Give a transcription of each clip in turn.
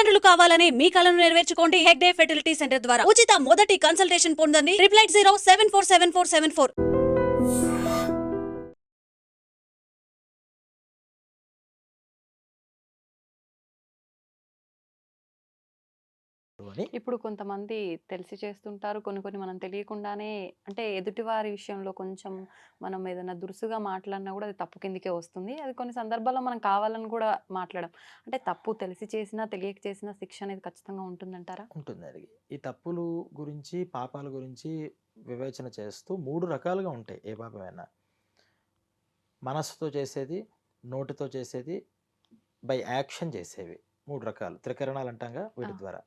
తల్లిదండ్రులు కావాలనే మీ కలను నెరవేర్చుకోండి హెగ్డే ఫెర్టిలిటీ సెంటర్ ద్వారా ఉచిత మొదటి కన్సల్టేషన్ పొందండి 8807474474. అని ఇప్పుడు కొంతమంది తెలిసి చేస్తుంటారు. కొన్ని కొన్ని మనం తెలియకుండానే అంటే ఎదుటివారి విషయంలో కొంచెం మనం ఏదైనా దురుసుగా మాట్లాడినా కూడా అది తప్పు కిందకే వస్తుంది. అది కొన్ని సందర్భాల్లో మనం కావాలని కూడా మాట్లాడం. అంటే తప్పు తెలిసి చేసినా, తెలియక చేసినా శిక్ష అనేది ఖచ్చితంగా ఉంటుందంటారా? ఉంటుందండి. ఈ తప్పులు గురించి, పాపాల గురించి వివేచన చేస్తూ 3 రకాలుగా ఉంటాయి ఏ పాపమైనా. మనస్సుతో చేసేది, నోటితో చేసేది, బై యాక్షన్ చేసేవి. 3 రకాలు. త్రికరణాలు అంటాంగా ఆ! వీటి ద్వారా.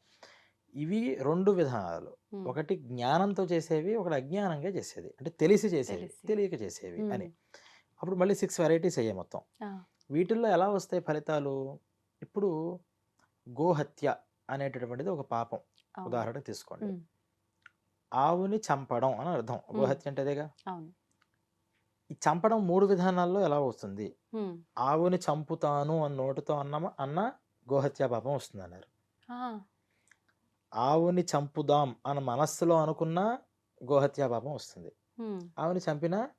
ఇవి 2 విధానాలు. హ్మ్. ఒకటి జ్ఞానంతో చేసేవి, ఒకటి అజ్ఞానంగా చేసేది. అంటే తెలిసి చేసేవి, తెలిసి. తెలియక చేసేవి హ్మ్. అని. అప్పుడు మళ్ళీ 6 వెరైటీస్ అయ్యాయి మొత్తం. ఆ! వీటిల్లో ఎలా వస్తాయి ఫలితాలు? ఇప్పుడు గోహత్య అనేటటువంటిది ఒక పాపం. అవును. ఉదాహరణకు తీసుకోండి. హ్మ్. ఆవుని చంపడం అని అర్థం. హ్మ్. గోహత్య అంటే అదేగా. అవును. ఈ చంపడం 3 విధానాల్లో ఎలా వస్తుంది? హ్మ్. ఆవుని చంపుతాను అని నోటితో అన్న గోహత్య పాపం వస్తుందన్నారు. ఆ! ఆవుని చంపుదాం అని మనస్సులో అనుకున్న గోహత్య పాపం వస్తుంది. హ్మ్. ఆవుని చంపినా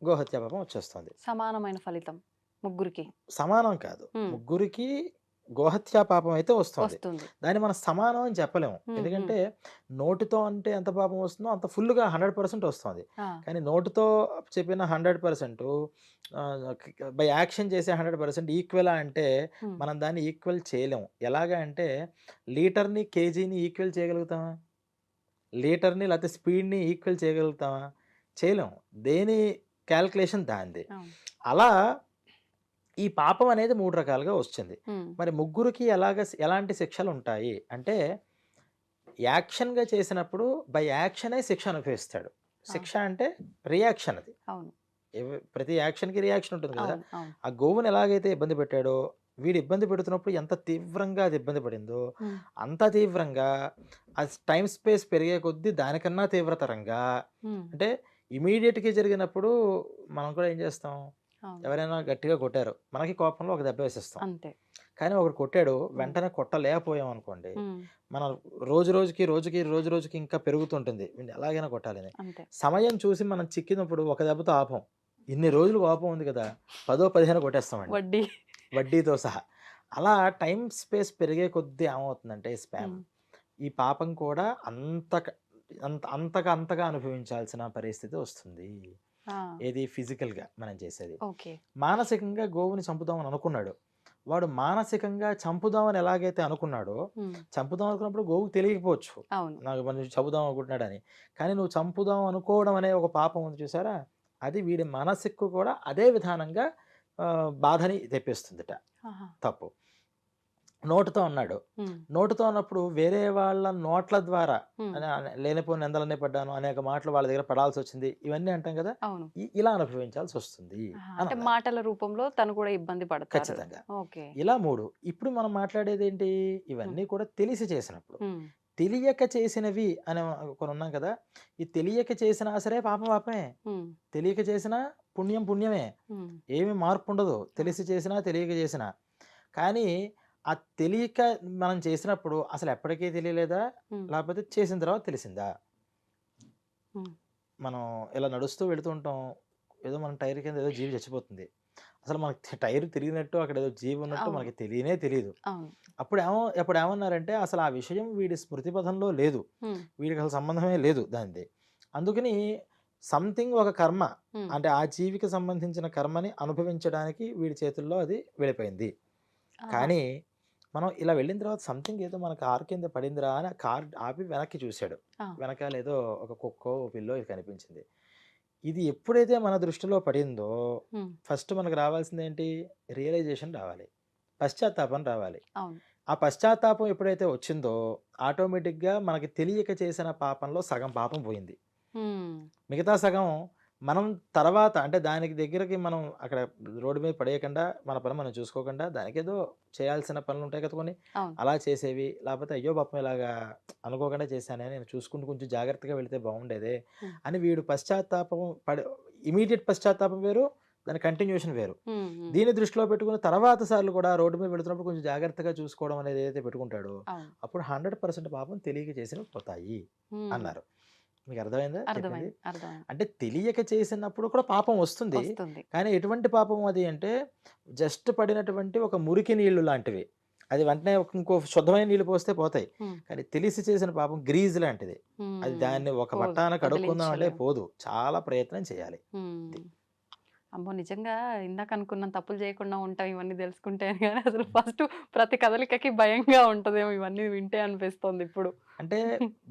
గోహత్య పాపం వచ్చేస్తుంది. సమానమైన ఫలితం ముగ్గురికి. సమానం కాదు. హ్మ్. ముగ్గురికి గోహత్యా పాపం అయితే వస్తోంది. వస్తుంది. దాన్ని మనం సమానం అని చెప్పలేము. హ్మ్. హ్మ్. ఎందుకంటే నోటితో అంటే ఎంత పాపం వస్తుందో అంత ఫుల్‌గా 100% వస్తోంది. ఆ! కానీ నోటితో చెప్పిన 100% బై యాక్షన్ చేసే 100% ఈక్వలా అంటే హ్మ్. మనం దాన్ని ఈక్వల్ చేయలేము. ఎలాగా అంటే లీటర్‌ని, కేజీని ఈక్వల్ చేయగలుగుతామా? లీటర్‌ని లేకపోతే స్పీడ్‌ని ఈక్వల్ చేయగలుగుతామా? చేయలేము. దేని కాలిక్యులేషన్ దానిదే. అవును. అలా ఈ పాపం అనేది 3 రకాలుగా వచ్చింది. హ్మ్. మరి ముగ్గురికి ఎలాంటి శిక్షలుంటాయి అంటే, యాక్షన్‌గా చేసినప్పుడు బై యాక్షనే శిక్ష అనుభవిస్తాడు. ఆ! శిక్ష అంటే రియాక్షన్ అది. అవును. ప్రతి యాక్షన్‌కి రియాక్షన్ ఉంటుంది కదా! అవును. అవును. ఆ గోవుని ఎలాగైతే ఇబ్బంది పెట్టాడో, వీడు ఇబ్బంది పెడుతున్నప్పుడు ఎంత తీవ్రంగా అది ఇబ్బంది పడిందో, హ్మ్. అంత తీవ్రంగా టైమ్ స్పేస్ పెరిగే కొద్దీ దానికన్నా తీవ్రతరంగా హ్మ్. అంటే ఇమ్మీడియేట్‌గా జరిగినప్పుడు మనం కూడా ఏం చేస్తాం? అవును. ఎవరైనా గట్టిగా కొట్టారు. మనకి కోపంలో ఒక దెబ్బ వేసేస్తాం. అంతే. కానీ ఒకడు కొట్టాడు. హ్మ్. వెంటనే కొట్టలేకపోయామనుకోండి. హ్మ్. మనం రోజు రోజుకి ఇంకా పెరుగుతుంటుంది. వీడిని ఎలాగైనా కొట్టాలని. అంతే. సమయం చూసి మనం చిక్కినప్పుడు ఒక దెబ్బతో ఆపం. ఇన్ని రోజులు కోపం ఉంది కదా! 10, 15 కొట్టేస్తామండి. వడ్డీ. వడ్డీతో సహా. అలా టైమ్ స్పేస్ పెరిగే కొద్దీ ఏమవుతుందంటే హ్మ్. ఈ పాపం కూడా అంతగా అనుభవించాల్సిన పరిస్థితి వస్తుంది. ఆ! ఏది ఫిజికల్‌గా మనం చేసేది. ఓకే. మానసికంగా గోవుని చంపుదామని అనుకున్నాడు. వాడు మానసికంగా చంపుదామని ఎలాగైతే అనుకున్నాడో, హ్మ్. చంపుదాం అనుకున్నప్పుడు గోవుకి తెలియకపోవచ్చు. అవును. నాకు మనిషి చంపుదాం అనుకుంటున్నాడని. కానీ నువ్వు చంపుదాం అనుకోవడం అనే ఒక పాపం ఉంది చూసారా? అది వీడి మనస్సుకు కూడా అదే విధానంగా బాధని తెప్పిస్తుందట. ఆహా! తప్పు. నోటితో అన్నాడు. హ్మ్. నోటితో అన్నప్పుడు వేరే వాళ్ళ నోట్ల ద్వారా హ్మ్. లేనిపోని నిందలన్నీ పడ్డాను. అనేక మాటలు వాళ్ళ దగ్గర పడాల్సొచ్చింది. ఇవన్నీ అంటాం గదా! అవును. ఇలా అనుభవించాల్సొస్తుంది ఆహా! అని అంటే అన్నారు. మాటల రూపంలో తను కూడా ఇబ్బంది పడతారు. ఖచ్చితంగా. ఓకే. ఇలా 3. ఇప్పుడు మనం మాట్లాడేదేంటి? హ్మ్. ఇవన్నీ కూడా తెలిసి చేసినప్పుడు. హ్మ్. తెలియక చేసినవి అని కొనున్నాం కదా! ఈ తెలియక చేసినా సరే పాపం పాపమే. హ్మ్. తెలియక చేసినా పుణ్యం పుణ్యమే. హ్మ్. ఏమి మార్పుండదు. ఆ! తెలిసి చేసినా, తెలియక చేసినా. కానీ ఆ తెలియక మనం చేసినప్పుడు అసలు ఎప్పటికీ తెలియలేదా? హ్మ్. లేకపోతే చేసిన తర్వాత తెలిసిందా? హ్మ్. మనం ఇలా నడుస్తూ వెళ్తూ ఉంటాం. ఏదో మన టైర్ కింద ఏదో జీవి చచ్చిపోతుంది. అసలు మనకు టైర్ తిరిగినట్టు అక్కడ ఏదో జీవి ఉన్నట్టు అవును. మనకి తెలియనే తెలీదు. అవును. అప్పుడేమన్నారంటే అసలు ఆ విషయం వీడి స్మృతి పథంలో లేదు. హ్మ్. వీడికి అసలు సంబంధమే లేదు దానిది. అందుకని సంథింగ్ ఒక కర్మ హ్మ్. అంటే ఆ జీవికి సంబంధించిన కర్మని అనుభవించడానికి వీడి చేతుల్లో అది వెళ్ళిపోయింది. ఆహా! కానీ మనం ఇలా వెళ్ళిన తర్వాత సంథింగ్ ఏదో మన కారు కింద పడిందిరా అని కార్ ఆపి వెనక్కి చూసాడు. ఆ! వెనకాల ఏదో ఒక కుక్కో, పిల్లో ఇది కనిపించింది. ఇది ఎప్పుడైతే మన దృష్టిలో పడిందో హ్మ్. ఫస్ట్ మనకు రావాల్సిందేంటి? రియలైజేషన్ రావాలి. పశ్చాత్తాపం రావాలి. అవును. ఆ పశ్చాత్తాపం ఎప్పుడైతే వచ్చిందో ఆటోమేటిక్‌గా మనకి తెలియక చేసిన పాపంలో సగం పాపం పోయింది. హ్మ్. మిగతా సగం మనం తర్వాత అంటే దానికి దగ్గరకి మనం అక్కడ రోడ్డు మీద పడేయకుండా, మన పని మనం చూసుకోకుండా దానికేదో చేయాల్సిన పనులుంటాయి కదా కొన్ని. అవును. అలా చేసేవి. లేపోతే అయ్యో పాపం ఇలాగా అనుకోకుండా చేశానే నేను చూసుకుంటూ కొంచెం జాగ్రత్తగా వెళ్తే బావుండేదే హ్మ్. అని వీడు పశ్చాత్తాపం ఇమ్మీడియేట్ పశ్చాత్తాపం వేరు. దాని కంటిన్యూషన్ వేరు. ఉమ్, ఉమ్. దీన్ని దృష్టిలో పెట్టుకుని తర్వాత సార్లు కూడా రోడ్డు మీద వెళుతున్నప్పుడు కొంచెం జాగ్రత్తగా చూసుకోవడం అనేది ఏదైతే పెట్టుకుంటాడో అవును. అప్పుడు 100% పాపం తెలియక చేసినవి పోతాయి ఉమ్, అన్నారు. మీకు అర్థమైందా చెప్పింది? అర్థమైంది అర్థమైంది. అంటే తెలియక చేసినప్పుడు కూడా పాపం వస్తుంది. వస్తుంది. కానీ ఎటువంటి పాపం అది అంటే జస్ట్ పడినటువంటి ఒక మురికి నీళ్లు లాంటివి. అది వెంటనే ఇంకో శుద్ధమైన నీళ్ళు పోస్తే పోతాయి. ఉమ్, కానీ తెలిసి చేసిన పాపం గ్రీజ్ లాంటిది. అది ఉమ్. దాన్ని ఒక పోదు, పట్టాన కడుక్కుందాం అంటే వదిలించలేం. పోదు. చాలా ప్రయత్నం చేయాలి. ఉమ్. అమ్మో! నిజంగా ఇందాక అనుకున్నాం తప్పులు చేయకుండా ఉంటాం ఇవన్నీ తెలుసుకుంటే అని. కానీ అసలు ఫస్ట్ ప్రతి కదలికకి భయంగా ఉంటదేమో ఇవన్నీ వింటే అనిపిస్తోంది ఇప్పుడు. అంటే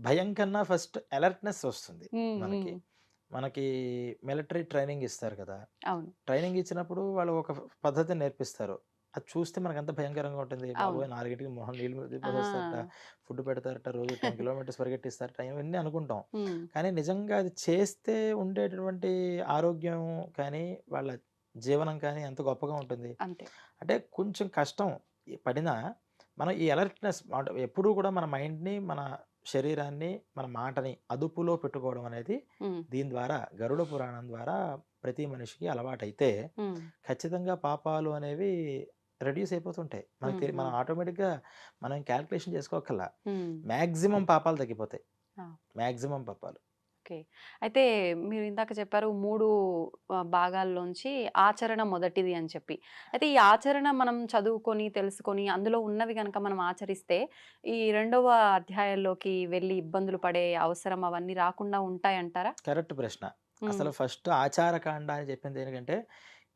భయం కన్నా ఫస్ట్ అలర్ట్‌నెస్ వస్తుంది హ్మ్. మనకి. హ్మ్. మనకి మిలిటరీ ట్రైనింగ్ ఇస్తారు కదా! అవును. ట్రైనింగ్ ఇచ్చినప్పుడు వాళ్ళు ఒక పద్ధతిని నేర్పిస్తారు. అది చూస్తే మనకెంత భయంకరంగా ఉంటుంది. అవును. బాబోయ్! 4కి మొహం నీళ్ళు ఆ! పోసేస్తారట, ఫుడ్ పెడతారట, రోజు 10 కిలోమీటర్స్ పరిగెట్టిస్తారట, ఇవన్నీ అనుకుంటాం. హ్మ్. కానీ నిజంగా అది చేస్తే ఉండేటటువంటి ఆరోగ్యం కానీ, వాళ్ళ జీవనం కానీ ఎంత గొప్పగా ఉంటుంది. అంతే. అంటే కొంచెం కష్టం పడినా మనం ఈ అలర్ట్‌నెస్ అంటే ఎప్పుడూ కూడా మన మైండ్‌ని, మన శరీరాన్ని, మన మాటని అదుపులో పెట్టుకోవడం అనేది హ్మ్. దీని ద్వారా గరుడ పురాణం ద్వారా ప్రతి మనిషికి అలవాటైతే హ్మ్. ఖచ్చితంగా పాపాలు అనేవి రెడ్యూస్ అయిపోతుంటాయి. మనకి హ్మ్. మనం హ్మ్. ఆటోమేటిక్‌గా మనం క్యాలిక్యులేషన్ చేసుకోక్కర్లా. హ్మ్. మాక్సిమం పాపాలు తగ్గిపోతాయి. ఆ! మాక్సిమం పాపాలు. ఓకే. అయితే మీరు ఇందాక చెప్పారు 3 భాగాల్లోంచి ఆచరణ మొదటిది అని చెప్పి. అయితే ఈ ఆచరణ మనం చదువుకొని, తెలుసుకొని అందులో ఉన్నవి గనక మనం ఆచరిస్తే ఈ రెండవ అధ్యాయంలోకి వెళ్లి ఇబ్బందులు పడే అవసరం అవన్నీ రాకుండా ఉంటాయంటారా? కరెక్ట్ ప్రశ్న. హ్మ్. అసలు ఫస్ట్ ఆచారకాండ అని చెప్పింది దేనికంటే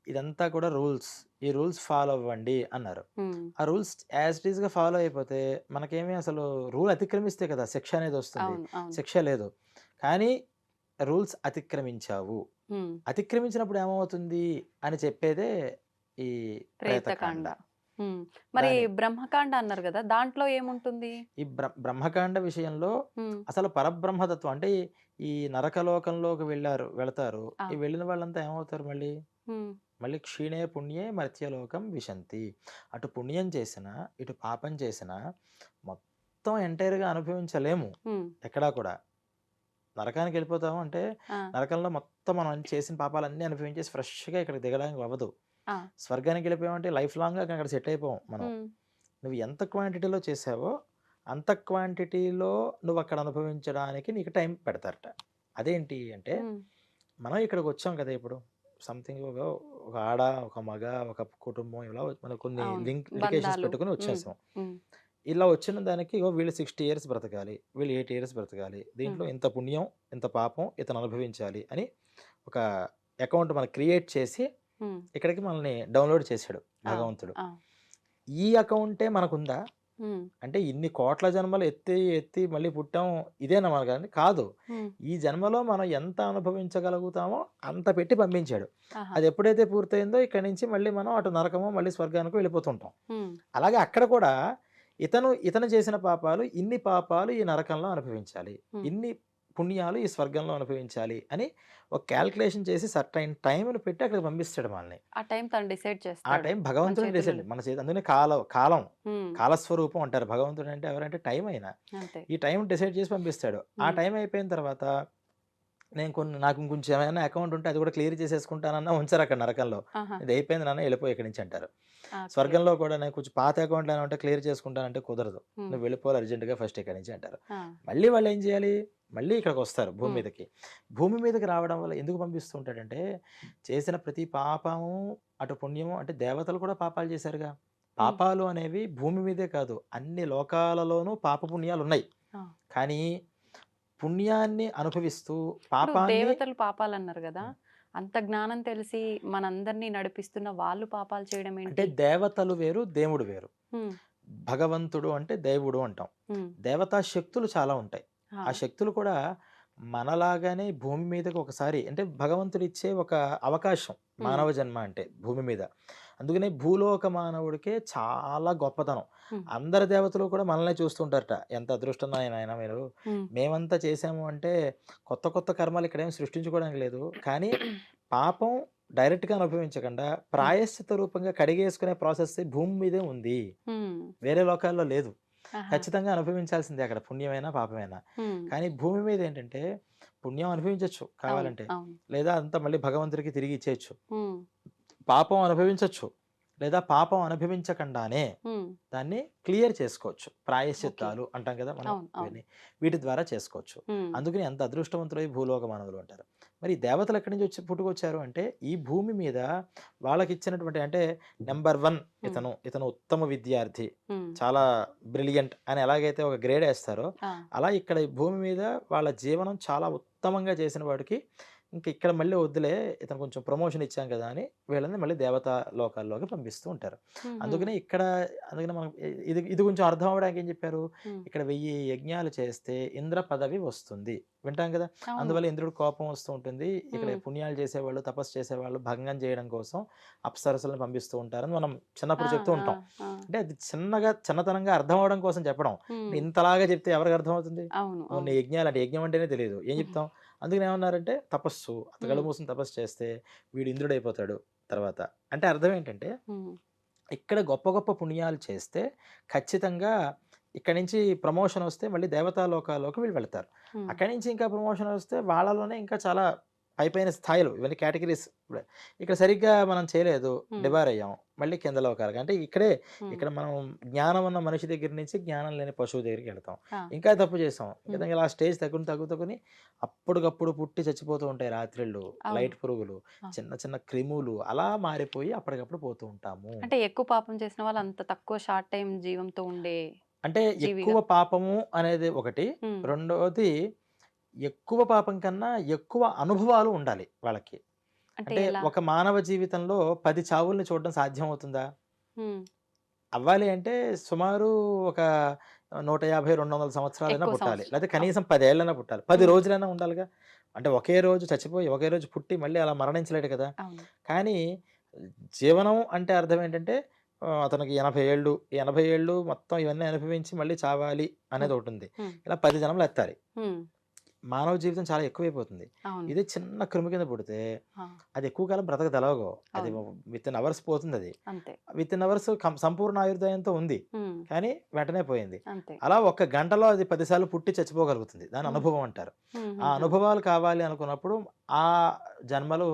ఇదంతా కూడా రూల్స్. ఈ రూల్స్ ఫాలో అవ్వండి అన్నారు. హ్మ్. ఆ రూల్స్ యాజ్ ఇట్ ఈస్‌గా ఫాలో అయిపోతే మనకేమి అసలు రూల్ అతిక్రమిస్తే కదా శిక్ష అనేది వస్తుంది. అవును. అవును. శిక్ష లేదు. కానీ రూల్స్ అతిక్రమించావు. హ్మ్. అతిక్రమించినప్పుడు ఏమవుతుంది అని చెప్పేదే ఈ ప్రేతకాండ. ప్రేతకాండ. హ్మ్. మరి దాని బ్రహ్మకాండ అన్నారు గదా! దాంట్లో ఏముంటుంది? ఈ బ్రహ్మకాండ విషయంలో హ్మ్. అసలు పరబ్రహ్మతత్వం అంటే ఈ నరకలోకంలోకి వెళతారు. ఆ! ఈ వెళ్ళిన వాళ్ళంతా ఏమవుతారు మళ్ళీ? హ్మ్. మళ్ళీ క్షీణే పుణ్యే మర్త్యలోకం విశంతి. అటు పుణ్యం చేసినా, ఇటు పాపం చేసినా మొత్తం ఎంటైర్‌గా అనుభవించలేము. హ్మ్. ఎక్కడా కూడా. నరకానికి వెళ్ళిపోతాము అంటే ఆ! నరకంలో మొత్తం మనం చేసిన పాపాలన్నీ అనుభవించేసి ఫ్రెష్‌గా ఇక్కడికి దిగడానికి అవ్వదు. ఆ! స్వర్గానికి వెళ్ళిపోయామంటే లైఫ్ లాంగ్‌గా అక్కడ సెట్ అయిపోం మనం. హ్మ్. నువ్వు ఎంత క్వాంటిటీలో చేసావో అంత క్వాంటిటీలో నువ్వక్కడ అనుభవించడానికి నీకు టైం పెడతారట. అదేంటి అంటే హ్మ్. మనం ఇక్కడికొచ్చాం కదా! ఇప్పుడు సంథింగ్ ఒక ఆడ, ఒక మగ, ఒక కుటుంబం ఇలా మనం కొన్ని అవును. లింకేషన్స్ బంధాలు. పెట్టుకొని హ్మ్. వచ్చేసాం. హ్మ్. ఇలా వచ్చిన దానికి ఇగో వీళ్ళు 60 ఇయర్స్ బ్రతకాలి. వీళ్ళు 80 ఇయర్స్ బ్రతకాలి. హ్మ్. దీంట్లో ఇంత పుణ్యం, ఇంత పాపం ఇతను అనుభవించాలి అని ఒక అకౌంట్ మనం క్రియేట్ చేసి హ్మ్. ఇక్కడికి మనల్ని డౌన్‌లోడ్ చేసాడు ఆ! భగవంతుడు. ఆ! ఈ అకౌంటే మనకుందా? హ్మ్. అంటే ఇన్ని కోట్ల జన్మలు ఎత్తి మళ్ళీ పుట్టాం ఇదేనా మనకని కాదు. హ్మ్. ఈ జన్మలో మనం ఎంత అనుభవించగలుగుతామో అంత పెట్టి పంపించాడు. ఆహా! అది ఎప్పుడైతే పూర్తయిందో ఇక్కడి నుంచి మళ్ళీ మనం అటు నరకమో, మళ్ళీ స్వర్గానికో వెళ్ళిపోతుంటాం. హ్మ్. అలాగే అక్కడ కూడా ఇతను చేసిన పాపాలు ఇన్ని పాపాలు ఈ నరకంలో అనుభవించాలి. హ్మ్. ఇన్ని పుణ్యాలు ఈ స్వర్గంలో అనుభవించాలి అని ఒక క్యాలిక్యులేషన్ చేసి సర్టైన్ టైమ్‌ని పెట్టి అక్కడికి పంపిస్తాడు మనల్ని. ఆ టైం తను డిసైడ్ ఆ చేస్తాడు. టైం మన భగవంతుడే చేతుల్లో డిసైడ్ లేదు. మన చేతి అందుకనే కాలం హ్మ్. కాలస్వరూపం అంటారు. భగవంతుడు అంటే ఎవరంటే టైం ఆయన. అంతే. ఈ టైం డిసైడ్ చేసి పంపిస్తాడు. ఆ హ్మ్. టైం అయిపోయిన తర్వాత నాకు ఇంకొంచెం ఏమైనా అకౌంట్ ఉంటే అది కూడా క్లియర్ చేసేసుకుంటానన్నా ఉంచరు అక్కడ నరకంలో. ఆహా! ఇది అయిపోయింది నాన్న వెళ్ళిపో ఇక్కడి నుంచి అంటారు. ఓకే. స్వర్గంలో కూడా నేను కొంచెం పాత అకౌంట్లు ఏమైనా ఉంటే క్లియర్ చేసుకుంటానంటే కుదరదు. హ్మ్. నువ్వు వెళ్ళిపోవాలి అర్జెంట్‌గా ఫస్ట్ ఇక్కడి నుంచి అంటారు. ఆ! మళ్ళీ వాళ్ళు ఏం చేయాలి? మళ్ళీ ఇక్కడికొస్తారు భూమి హ్మ్. మీదకి. భూమి మీదకి రావడం వల్ల ఎందుకు పంపిస్తూ ఉంటాడంటే చేసిన ప్రతి పాపము, అటు పుణ్యము అంటే దేవతలు కూడా పాపాలు చేశారుగా. హ్మ్. పాపాలు అనేవి భూమి మీదే కాదు అన్ని లోకాలలోనూ పాప పుణ్యాలున్నాయి. ఆ! కానీ పుణ్యాన్ని అనుభవిస్తూ ఇప్పుడు పాపాన్ని దేవతలు పాపాలన్నారు గదా! హ్మ్. అంత జ్ఞానం తెలిసి మనందరిని నడిపిస్తున్న వాళ్ళు పాపాలు చేయడం అంటే ఏంటి? దేవతలు వేరు, దేవుడు వేరు. హ్మ్. భగవంతుడు అంటే దేవుడు అంటాం. హ్మ్. దేవతా శక్తులు చాలా ఉంటాయి. ఆ! ఆ శక్తులు కూడా మనలాగానే భూమి మీదకి ఒకసారి అంటే భగవంతుడిచ్చే ఒక అవకాశం హ్మ్. మానవ జన్మ అంటే భూమి మీద. అందుకనే భూలోక మానవుడికే చాలా గొప్పతనం. హ్మ్. అందరి దేవతలు కూడా మనల్నే చూస్తుంటారట. ఎంత అదృష్టం నాయనా మీరు. హ్మ్. మేమంతా చేసాము అంటే కొత్త కర్మలు ఇక్కడేమి సృష్టించుకోవడానికి లేదు. కానీ పాపం డైరెక్ట్‌గా అనుభవించకుండా హ్మ్. ప్రాయశ్చిత్త రూపంగా కడిగేసుకునే ప్రాసెస్ భూమి మీదే ఉంది. హ్మ్. వేరే లోకాల్లో లేదు. ఆహా! ఖచ్చితంగా అనుభవించాల్సిందే అక్కడ పుణ్యమైనా, పాపమైనా. హ్మ్. కానీ భూమి మీద ఏంటంటే పుణ్యం అనుభవించొచ్చు అవును. కావాలంటే. అవును. లేదా అంతా మళ్ళీ భగవంతుడికి తిరిగి ఇచ్చేయొచ్చు. హ్మ్. పాపం అనుభవించొచ్చు. లేదా పాపం అనుభవించకుండానే హ్మ్. దాన్ని క్లియర్ చేసుకోవచ్చు. ఓకే. ప్రాయశ్చిత్తాలు అంటాం కదా మనం అవును. అవును. ఇవన్నీ. వీటి ద్వారా చేసుకోవచ్చు. హ్మ్. అందుకని ఎంత అదృష్టవంతులై భూలోక మానవులు అంటారు. మరి ఈ దేవతలు ఎక్కడి నుంచి వచ్చి పుట్టుకొచ్చారు అంటే ఈ భూమి మీద వాళ్ళకిచ్చినటువంటి అంటే నంబర్ 1 హ్మ్. ఇతను ఉత్తమ విద్యార్థి. హ్మ్. చాలా బ్రిలియంట్ అని ఎలాగైతే ఒక గ్రేడ్ ఏస్తారో, ఆ! అలా ఇక్కడ ఈ భూమి మీద వాళ్ళ జీవనం చాలా ఉత్తమంగా చేసిన వాడికి ఇంక ఇక్కడ మళ్ళీ వద్దులే ఇతను కొంచెం ప్రమోషన్ ఇచ్చాం కదా అని వీళ్ళని మళ్ళీ దేవతా లోకాల్లోకి పంపిస్తూ ఉంటారు. హుహు. అందుకనే మనం ఇది ఇది కొంచెం అర్థం అవ్వడానికి ఏం చెప్పారు? హ్మ్. ఇక్కడ 1000 యజ్ఞాలు చేస్తే ఇంద్ర పదవి వస్తుంది. వింటాం కదా! అవును. అందువల్ల ఇంద్రుడికి కోపం వస్తూ ఉంటుంది. ఇక్కడ హ్మ్. పుణ్యాలు చేసేవాళ్ళు, తపస్సు చేసేవాళ్ళు భంగం చేయడం కోసం అప్సరసలను పంపిస్తూ ఉంటారని మనం ఆ! చిన్నప్పుడు చెప్తూ ఆ! ఉంటాం. ఆ! అంటే అది చిన్నతనంగా అర్థం అవ్వడం కోసం చెప్పడం. హ్మ్. ఇంతలాగా చెప్తే ఎవరికి అర్థమవుతుంది? అవును. కొన్ని అవును. యజ్ఞాలు అంటే యజ్ఞం అంటేనే తెలీదు. ఏం హుహు. చెప్తాం? అందుకని ఏమన్నారంటే తపస్సు. కళ్ళు హ్మ్. మూసుకొని తపస్సు చేస్తే వీడు ఇంద్రుడైపోతాడు తర్వాత. అంటే అర్థం ఏంటంటే హ్మ్. ఇక్కడ గొప్ప గొప్ప పుణ్యాలు చేస్తే ఖచ్చితంగా ఇక్కడి నుంచి ప్రమోషన్ వస్తే మళ్ళీ దేవతా లోకాల్లోకి వీళ్ళు వెళ్తారు. హ్మ్. అక్కడి నుంచి ఇంకా ప్రమోషన్ వస్తే వాళ్ళలోనే ఇంకా చాలా పైపైన స్థాయిలు ఇవన్నీ కేటగిరీస్. ఇక్కడ సరిగ్గా మనం చేయలేదు. హ్మ్. డిబార్ అయ్యాం. మళ్ళీ కింద లోకాలకి. అంటే హ్మ్. ఇక్కడ మనం జ్ఞానం ఉన్న మనిషి దగ్గర నుంచి జ్ఞానం లేని పశువు దగ్గరికి వెళ్తాం. ఆ! ఇంకా తప్పు చేసాం. హ్మ్. ఇంకా ఇలా స్టేజ్ తగ్గుని అప్పటికప్పుడు పుట్టి చచ్చిపోతూ ఉంటాయి రాత్రిళ్ళు. అవును. లైట్ పురుగులు, ఆ! చిన్న చిన్న క్రిములు అలా మారిపోయి అప్పటికప్పుడు పోతూ ఉంటాము. అంటే ఎక్కువ పాపం చేసిన వాళ్ళు అంత తక్కువ షార్ట్ టైమ్ జీవంతో ఉండే అంటే ఎక్కువ జీవిగా. పాపము అనేది ఒకటి. హ్మ్. రెండోది ఎక్కువ పాపం కన్నా ఎక్కువ అనుభవాలు ఉండాలి వాళ్ళకి. అంటే అంటే ఎలా? ఒక మానవ జీవితంలో 10 చావుల్ని చూడడం సాధ్యమవుతుందా? హ్మ్. అవ్వాలి అంటే సుమారు ఒక 150, 200 సంవత్సరాలైనా ఎక్కువ పుట్టాలి. సంవత్సరాలు. లేకపోతే అవును. కనీసం 10 ఏళ్ళైనా పుట్టాలి. 10 హ్మ్. రోజులైనా ఉండాలిగా. అంటే ఒకే రోజు చచ్చిపోయి, ఒకే రోజు పుట్టి మళ్ళీ అలా మరణించలేడు కదా! అవును. కానీ జీవనం అంటే అర్థం ఏంటంటే అతనికి 80 ఏళ్ళు. ఈ 80 ఏళ్ళు మొత్తం ఇవన్నీ అనుభవించి మళ్ళీ చావాలి హ్మ్. అనేదోటుంది. హ్మ్. ఇలా 10 జన్మలు ఎత్తాలి. హ్మ్. మానవ జీవితం చాలా ఎక్కువైపోతుంది. అవును. ఇదే చిన్న క్రిమి కింద పుడితే ఆ! అది ఎక్కువ కాలం బ్రతకదెలాగో. అది అవును. వితిన్ అవర్స్ పోతుందది. అంతే. వితిన్ అవర్స్ సంపూర్ణ ఆయుర్దాయంతో ఉంది. హ్మ్. కానీ వెంటనే పోయింది. అంతే. అలా ఒక్క గంటలో అది 10 సార్లు పుట్టి చచ్చిపోగలుగుతుంది. దాన్ని హ్మ్. అనుభవం అంటారు. ఆ హుహుహు. అనుభవాలు కావాలి అనుకున్నప్పుడు ఆ జన్మలు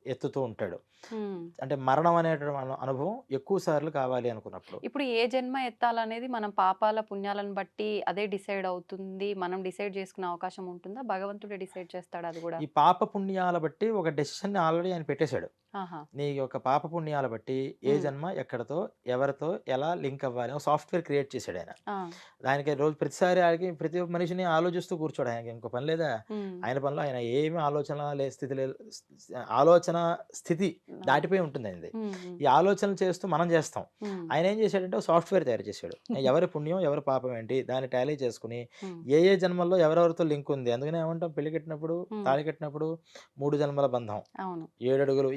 ఎత్తుతూ ఉంటాడు. హ్మ్. అంటే మరణం అనేటువంటి అనుభవం ఎక్కువ సార్లు కావాలి అనుకున్నప్పుడు. ఇప్పుడు ఏ జన్మ ఎత్తాలనేది మనం పాపాల, పుణ్యాలను బట్టి అదే డిసైడ్ అవుతుంది. మనం డిసైడ్ చేసుకునే అవకాశం ఉంటుందా? భగవంతుడే డిసైడ్ చేస్తాడా అది గూడా? ఈ పాప పుణ్యాల బట్టి ఒక డెసిషన్‌ని ఆల్రెడీ ఆయన పెట్టేసాడు. ఆహా! నీ యొక్క పాప పుణ్యాల బట్టి ఏ హ్మ్. జన్మ ఎక్కడితో, ఎవరితో ఎలా లింక్ అవ్వాలి ఒక సాఫ్ట్‌వేర్ క్రియేట్ చేసాడాయన. ఆ! దానికి రోజు ప్రతిసారి ఆడికి ప్రతి ఒక్క మనిషిని ఆలోచిస్తూ కూర్చోడు. ఆయనకి ఇంకో పని లేదా? హ్మ్. ఆయన పనిలో ఆయన ఏమి ఆలోచన లే స్థితి లే ఆలోచన స్థితి ఆ! దాటిపోయి ఉంటుంది ఆయనది. హ్మ్. హ్మ్. ఈ ఆలోచనలు చేస్తూ మనం చేస్తాం. హ్మ్. ఆయన ఏం చేశాడంటే ఒక సాఫ్ట్‌వేర్ తయారు చేసాడు. ఎవరి పుణ్యం, ఎవరి పాపం ఏంటి దాన్ని టాలీ చేసుకొని హ్మ్. ఏ జన్మల్లో ఎవరెవరితో లింక్ ఉంది. అందుకనే ఏమంటాం పెళ్లి కట్టినప్పుడు, హ్మ్. తాళి కట్టినప్పుడు 3 జన్మల బంధం. అవును. 7 అడుగులు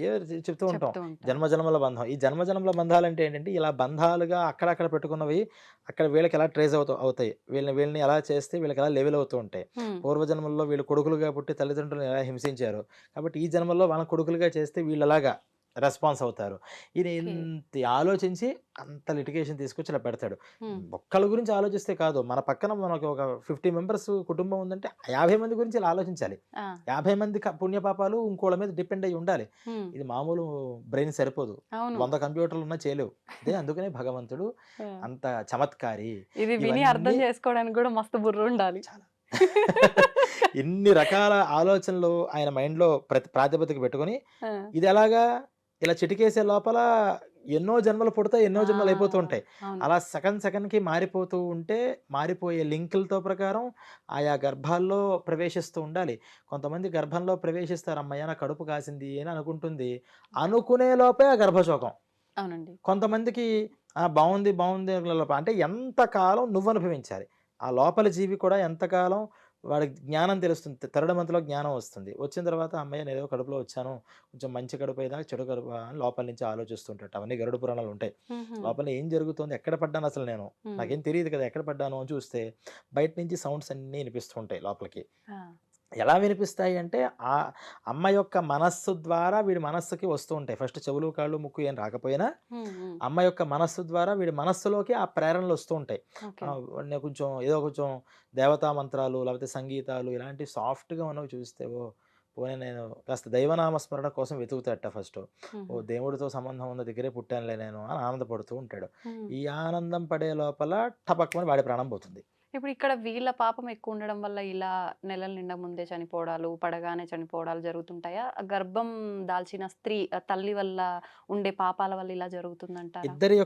చెప్తూ ఉంటాం. చెప్తూ ఉంటారు. జన్మజన్మల బంధం. ఈ జన్మజన్మల బంధాలంటే ఏంటంటే, ఇలా బంధాలుగా అక్కడక్కడ పెట్టుకున్నవి అక్కడ వీళ్ళకి ఎలా ట్రేస్ అవుతాయి. వీళ్ళని ఎలా చేస్తే వీళ్ళకి ఎలా లెవెల్ అవుతూ ఉంటాయి. హ్మ్. పూర్వజన్మల్లో వీళ్ళు కొడుకులుగా పుట్టి తల్లిదండ్రులను ఎలా హింసించారు. కాబట్టి ఈ జన్మల్లో వాళ్ళ కొడుకులుగా చేస్తే వీళ్ళలాగా రెస్పాన్స్ అవుతారు. ఈయన ఓకే. ఇంత ఆలోచించి అంత లిటిగేషన్ తీసుకొచ్చి ఇలా పెడతాడు. హ్మ్. ఒక్కళ్ళ గురించి ఆలోచిస్తే కాదు. మన పక్కన మనకు ఒక 50 మెంబర్స్ కుటుంబం ఉందంటే 50 మంది గురించి ఇలా ఆలోచించాలి. ఆ! 50 మంది పుణ్యపాపాలు ఇంకోళ్ళ మీద డిపెండ్ అయ్యి ఉండాలి. హ్మ్. ఇది మామూలు బ్రెయిన్ సరిపోదు. అవును. 100 కంప్యూటర్లున్నా చేయలేవు. అందుకనే భగవంతుడు ఆ! అంత చమత్కారి. ఇది విని అర్థం ఇవన్నీ చేసుకోవడానికి గూడా మస్తు బుర్రుండాలి. చాలా ఇన్ని రకాల ఆలోచనలు ఆయన మైండ్‌లో ప్రాతిపదిక పెట్టుకొని ఆ! ఇదెలాగా ఇలా చిటికేసే లోపల ఎన్నో జన్మలు పుడతాయి. ఎన్నో జన్మలు అయిపోతూ ఆ! ఉంటాయి. అవును. అలా సెకన్‌కి మారిపోతూ ఉంటే మారిపోయే లింకులతో ప్రకారం ఆయా గర్భాల్లో ప్రవేశిస్తూ ఉండాలి. కొంతమంది గర్భంలో ప్రవేశిస్తారు. హమ్మయ్య! నా కడుపు కాసింది అని అనుకుంటుంది. అనుకునే లోపే ఆ గర్భశోకం. అవునండి. కొంతమందికి బావుంది, బావుంది అంటే ఎంత కాలం నువ్వనుభవించాలి. ఆ లోపలి జీవి కూడా ఎంతకాలం వాడికి జ్ఞానం తెలుస్తుంది. థర్డ్ మంత్‌లో జ్ఞానం వస్తుంది. వచ్చిన తర్వాత హమ్మయ్య! నేనేదో కడుపులో వచ్చాను. కొంచెం మంచి కడుపు అయ్యేదాకా చెడు కడుపు అని లోపల నుంచి ఆలోచిస్తుంటాడు. అవన్నీ గరుడ పురాణాలు ఉంటాయి. హుహు. లోపల ఏం జరుగుతోంది? ఎక్కడ పడ్డాను అసలు నేను? హ్మ్. నాకేం తెలీదు కదా! ఎక్కడ పడ్డాను అని చూస్తే బయట నుంచి సౌండ్స్ అన్నీ వినిపిస్తూ ఉంటాయి లోపలికి. ఆ! ఎలా వినిపిస్తాయి అంటే ఆ అమ్మ యొక్క మనస్సు ద్వారా వీడి మనస్సుకి వస్తూ ఉంటాయి. ఫస్ట్ చెవులు, కాళ్ళు, ముక్కు ఏం రాకపోయినా అమ్మ యొక్క మనస్సు ద్వారా వీడి మనస్సులోకి ఆ ప్రేరణలు వస్తూ ఉంటాయి. ఓకే. నేను కొంచెం ఏదో కొంచెం దేవతా మంత్రాలు లేకపోతే సంగీతాలు ఇలాంటి సాఫ్ట్‌గా ఉన్నవి చూస్తే పోనీ నేను కాస్త దైవనామ స్మరణ కోసం వెతుకుతాడట ఫస్టు. దేవుడితో సంబంధం ఉన్న దగ్గరే పుట్టానులే నేను అని ఆనందపడుతూ ఉంటాడు. ఈ ఆనందం పడే లోపల టపక్కుమని వాడి ప్రాణం పోతుంది. ఇప్పుడు ఇక్కడ వీళ్ళ పాపం ఎక్కువ ఉండడం వల్ల ఇలా నెలల నిండా ముందే చనిపోవడాలు, పడగానే చనిపోవడాలు జరుగుతుంటాయా? గర్భం దాల్చిన స్త్రీ తల్లి వల్ల ఉండే పాపాల వల్ల ఇలా జరుగుతుందంటారా? ఇద్దరి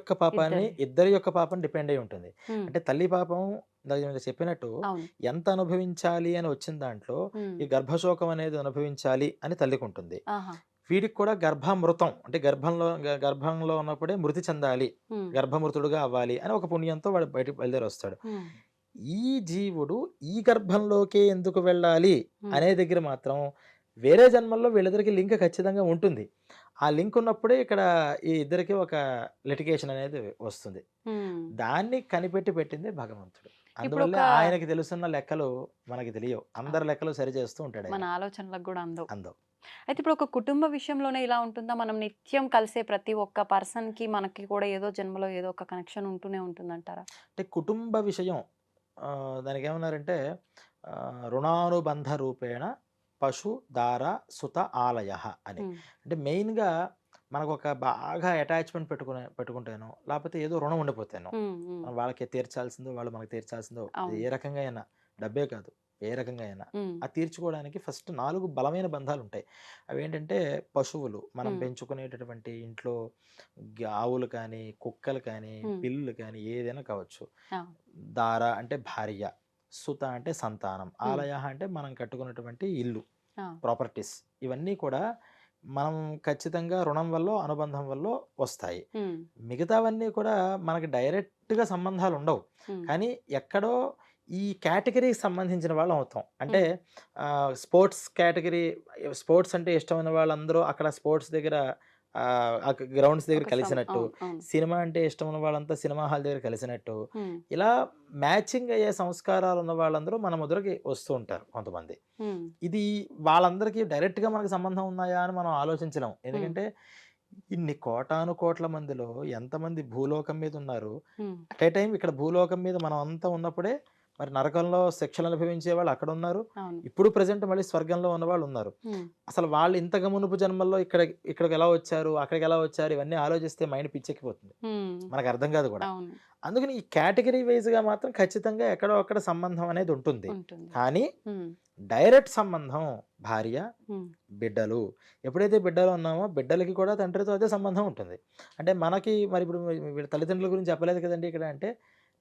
యొక్క పాపం డిపెండ్ అయి ఉంటుంది. హ్మ్. అంటే తల్లి పాపం ఇందాక నేను చెప్పినట్టు అవును. ఎంత అనుభవించాలి అని వచ్చిన దాంట్లో హ్మ్. ఈ గర్భశోకం అనేది అనుభవించాలి అని తల్లికి ఉంటుంది. ఆహా! వీడికి కూడా గర్భమృతం అంటే గర్భంలో ఉన్నప్పుడే మృతి చెందాలి, హ్మ్. గర్భమృతుడుగా అవ్వాలి అని ఒక పుణ్యంతో వాడు బయటకు బయలుదేరి వస్తాడు. హ్మ్. ఈ జీవుడు ఈ గర్భంలోకే ఎందుకు వెళ్ళాలి హ్మ్. అనే దగ్గర మాత్రం వేరే జన్మల్లో వీళ్ళిద్దరికి లింక్ ఖచ్చితంగా ఉంటుంది. ఆ లింక్ ఉన్నప్పుడే ఇక్కడ ఈ ఇద్దరికి ఒక లిటిగేషన్ అనేది వస్తుంది. హ్మ్. దాన్ని కనిపెట్టి పెట్టిందే భగవంతుడు. ఇప్పుడు అందువల్లే ఒక ఆయనకి తెలుసున్న లెక్కలు మనకి తెలియవు. అందరి లెక్కలు సరి చేస్తూ ఉంటాడు మన ఆయన. ఆలోచనలకు గూడా అందవు. అందం. అయితే ఇప్పుడు ఒక కుటుంబ విషయంలోనే ఇలా ఉంటుందా? మనం నిత్యం కలిసే ప్రతి ఒక్క పర్సన్‌కి మనకి కూడా ఏదో జన్మలో ఏదో ఒక కనెక్షన్ ఉంటూనే ఉంటుందంటారా? అంటే కుటుంబ విషయం దానికేమన్నారంటే రుణానుబంధ రూపేణ పశు దార సుత ఆలయః అని. హ్మ్. అంటే మెయిన్‌గా మనకొక బాగా అటాచ్‌మెంట్ పెట్టుకుంటేనో, లేపోతే ఏదో రుణం ఉండిపోతేనో, హ్మ్. హ్మ్. మనం వాళ్ళకి తీర్చాల్సిందో, వాళ్ళు మనకు తీర్చాల్సిందో అవును. ఏ రకంగా అయినా, డబ్బే కాదు, ఏ రకంగా అయినా. హ్మ్. అది తీర్చుకోవడానికి ఫస్ట్ 4 బలమైన బంధాలుంటాయి. అవేంటంటే పశువులు, మనం హ్మ్. పెంచుకునేటటువంటి ఇంట్లో ఆవులు కానీ, కుక్కలు కానీ, హ్మ్. పిల్లులు కానీ ఏదైనా కావచ్చు. ఆ! దార అంటే భార్య, సుత అంటే సంతానం, హ్మ్. ఆలయ అంటే మనం కట్టుకున్నటువంటి ఇల్లు, ఆ! ప్రాపర్టీస్. ఇవన్నీ కూడా మనం ఖచ్చితంగా రుణం వల్లో, అనుబంధం వల్లో వస్తాయి. హ్మ్. మిగతావన్నీ కూడా మనకి డైరెక్ట్‌గా సంబంధాలు ఉండవు. హ్మ్. కానీ ఎక్కడో ఈ కేటగిరీకి సంబంధించిన వాళ్ళం అవుతాం. అంటే హ్మ్. స్పోర్ట్స్ కేటగిరీ, స్పోర్ట్స్ అంటే ఇష్టమైన వాళ్ళందరూ అక్కడ స్పోర్ట్స్ దగ్గర గ్రౌండ్స్ దగ్గర ఒక కలిసినట్టు, అవును. అవును. సినిమా అంటే ఇష్టం ఉన్న వాళ్ళంతా సినిమా హాల్ దగ్గర కలిసినట్టు, హ్మ్. ఇలా మ్యాచింగ్ అయ్యే సంస్కారాలు ఉన్న వాళ్ళందరూ మన ముద్రకి వస్తూ ఉంటారు కొంతమంది. హ్మ్. ఇది వాళ్ళందరికీ డైరెక్ట్‌గా మనకు సంబంధం ఉన్నాయా అని మనం ఆలోచించలేం. హ్మ్. ఎందుకంటే ఇన్ని కోటాను కోట్ల మందిలో ఎంతమంది భూలోకం మీద ఉన్నారు. హ్మ్. అట్ ఏ టైమ్ ఇక్కడ భూలోకం మీద మనం అంతా ఉన్నప్పుడే మరి నరకంలో శిక్షలు అనుభవించే వాళ్ళు అక్కడ ఉన్నారు. అవును. ఇప్పుడు ప్రెజెంట్ మళ్ళీ స్వర్గంలో ఉన్నవాళ్ళు ఉన్నారు. హ్మ్. అసలు వాళ్ళు ఇంతకు మునుపు జన్మల్లో ఇక్కడికి ఎలా వచ్చారు, అక్కడికి ఎలా వచ్చారు, ఇవన్నీ ఆలోచిస్తే మైండ్ పిచ్చెక్కిపోతుంది. హ్మ్. మనకు అర్థం కాదు కూడా. అవును. అందుకని ఈ కేటగిరీ వైజ్‌గా మాత్రం ఖచ్చితంగా ఎక్కడో అక్కడ సంబంధం అనేది ఉంటుంది. ఉంటుంది. కానీ హ్మ్. డైరెక్ట్ సంబంధం భార్య, హ్మ్. బిడ్డలు. ఎప్పుడైతే బిడ్డలు ఉన్నామో బిడ్డలకి కూడా తండ్రితో అదే సంబంధం ఉంటుంది. అంటే మనకి మరి ఇప్పుడు వీళ్ళ తల్లిదండ్రుల గురించి చెప్పలేదు కదండీ ఇక్కడ. అంటే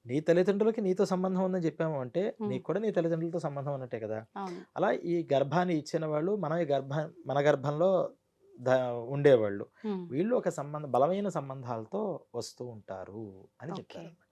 నీ తల్లిదండ్రులకి నీతో సంబంధం ఉందని చెప్పాము అంటే హ్మ్. నీకు కూడా నీ తల్లిదండ్రులతో సంబంధం ఉన్నట్టే కదా! అవును. అలా ఈ గర్భాన్ని ఇచ్చిన వాళ్ళు మన గర్భంలో ద ఉండేవాళ్ళు. హ్మ్. వీళ్ళు ఒక బలమైన సంబంధాలతో వస్తూ ఉంటారు అని ఓకే. చెప్పారన్నమాట.